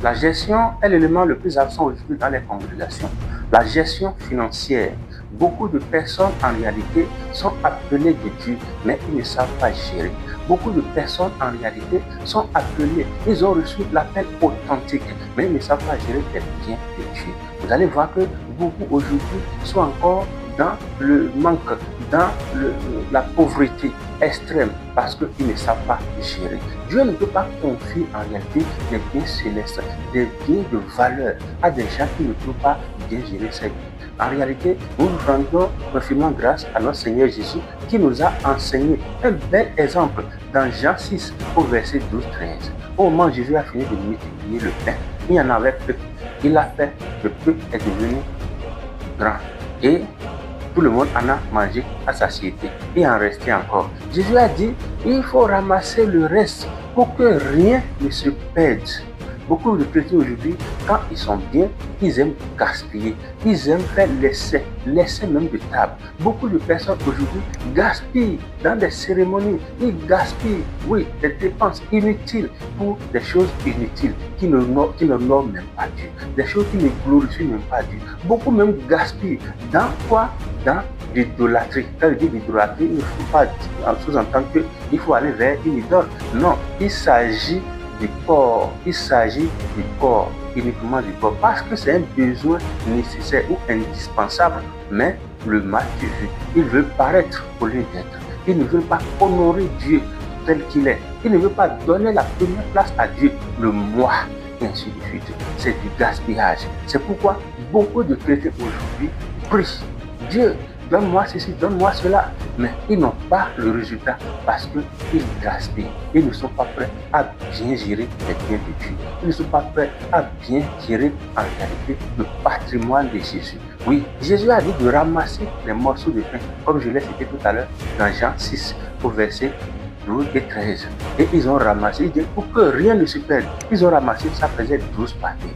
La gestion est l'élément le plus absent aujourd'hui dans les congrégations. La gestion financière. Beaucoup de personnes en réalité sont appelées de Dieu, mais ils ne savent pas gérer. Beaucoup de personnes en réalité sont appelées, ils ont reçu l'appel authentique, mais ils ne savent pas gérer les biens de Dieu. Vous allez voir que beaucoup aujourd'hui sont encore dans le manque, dans la pauvreté extrême, parce qu'ils ne savent pas gérer. Dieu ne peut pas confier en réalité des biens célestes, des biens de valeur à des gens qui ne peuvent pas bien gérer ces biens. En réalité, nous rendons infiniment grâce à notre Seigneur Jésus qui nous a enseigné un bel exemple dans Jean 6 au verset 12-13. Au moment où Jésus a fini de multiplier le pain, il y en avait peu. Il a fait, le peu est devenu grand. Et tout le monde en a mangé à satiété et en restait encore. Jésus a dit, il faut ramasser le reste pour que rien ne se perde. Beaucoup de chrétiens aujourd'hui, quand ils sont bien, ils aiment gaspiller. Ils aiment faire l'essai même de table. Beaucoup de personnes aujourd'hui gaspillent dans des cérémonies. Ils gaspillent, oui, des dépenses inutiles pour des choses inutiles qui n'honorent même pas Dieu. Des choses qui ne glorifient même pas Dieu. Beaucoup même gaspillent. Dans quoi? Dans l'idolâtrie. Quand je dis l'idolâtrie, il ne faut pas sous-entendre qu'il faut aller vers une idole. Non, il s'agit du corps. Il s'agit du corps, uniquement du corps, parce que c'est un besoin nécessaire ou indispensable, mais le mal de Dieu, il veut paraître au lieu d'être. Il ne veut pas honorer Dieu tel qu'il est. Il ne veut pas donner la première place à Dieu, le moi, et ainsi de suite. C'est du gaspillage. C'est pourquoi beaucoup de chrétiens aujourd'hui prient Dieu, donne-moi ceci, donne-moi cela. Mais ils n'ont pas le résultat parce qu'ils gaspillent. Ils ne sont pas prêts à bien gérer les biens de Dieu. Ils ne sont pas prêts à bien gérer en réalité le patrimoine de Jésus. Oui, Jésus a dit de ramasser les morceaux de pain, comme je l'ai cité tout à l'heure dans Jean 6 au verset 12 et 13. Et ils ont ramassé, pour que rien ne se perde. Ils ont ramassé, ça faisait 12 papiers.